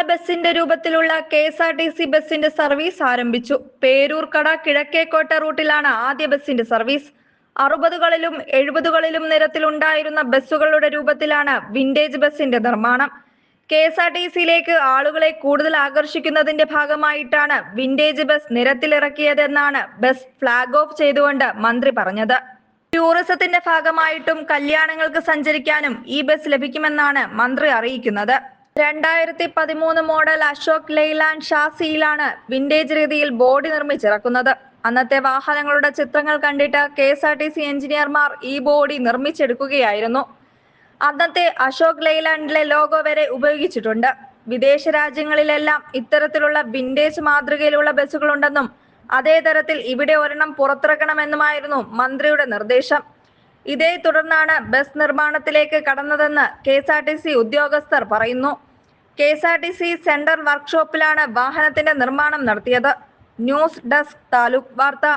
ബസിന്റെ രൂപത്തിലുള്ള കെ.എസ്.ആർ.ടി.സി ബസിന്റെ സർവീസ് ആരംഭിച്ചു. പേരൂർക്കട കിഴക്കേക്കോട്ട റൂട്ടിലാണ് ആദ്യ ബസിന്റെ സർവീസ്. 60കളിലും 70കളിലും നിരത്തിലുണ്ടായിരുന്ന ബസ്സുകളുടെ രൂപത്തിലാണ് വിന്റേജ് ബസിന്റെ നിർമ്മാണം. കെ.എസ്.ആർ.ടി.സിയിലേക്ക് ആളുകളെ കൂടുതൽ ആകർഷിക്കുന്നതിന്റെ ഭാഗമായിട്ടാണ് വിന്റേജ് ബസ് നിരത്തിലിറക്കിയതെന്നാണ് ബസ് ഫ്ളാഗ് ഓഫ് ചെയ്തുകൊണ്ട് മന്ത്രി പറഞ്ഞത്. ടൂറിസത്തിന്റെ ഭാഗമായിട്ടും കല്യാണങ്ങൾക്ക് സഞ്ചരിക്കാനും ഈ ബസ് ലഭിക്കുമെന്നാണ് മന്ത്രി അറിയിക്കുന്നത്. 2013 മോഡൽ അശോക് ലെയ്ലാൻഡ് ഷാസിയിലാണ് വിന്റേജ് രീതിയിൽ ബോഡി നിർമ്മിച്ചിറക്കുന്നത്. അന്നത്തെ വാഹനങ്ങളുടെ ചിത്രങ്ങൾ കണ്ടിട്ട് കെ.എസ്.ആർ.ടി.സി എഞ്ചിനീയർമാർ ഈ ബോഡി നിർമ്മിച്ചെടുക്കുകയായിരുന്നു. അന്നത്തെ അശോക് ലെയ്ലാൻഡിലെ ലോഗോ വരെ ഉപയോഗിച്ചിട്ടുണ്ട്. വിദേശ രാജ്യങ്ങളിലെല്ലാം ഇത്തരത്തിലുള്ള വിന്റേജ് മാതൃകയിലുള്ള ബസ്സുകളുണ്ടെന്നും അതേ തരത്തിൽ ഇവിടെ ഒരെണ്ണം പുറത്തിറക്കണമെന്നുമായിരുന്നു മന്ത്രിയുടെ നിർദ്ദേശം. ഇതേ തുടർന്നാണ് ബസ് നിർമ്മാണത്തിലേക്ക് കടന്നതെന്ന് കെ.എസ്.ആർ.ടി.സി ഉദ്യോഗസ്ഥർ പറയുന്നു. കെ.എസ്.ആർ.ടി.സി സെന്റർ വർക്ക്ഷോപ്പിലാണ് വാഹനത്തിന്റെ നിർമ്മാണം നടത്തിയത്. ന്യൂസ് ഡെസ്ക് താലൂക്ക് വാർത്ത.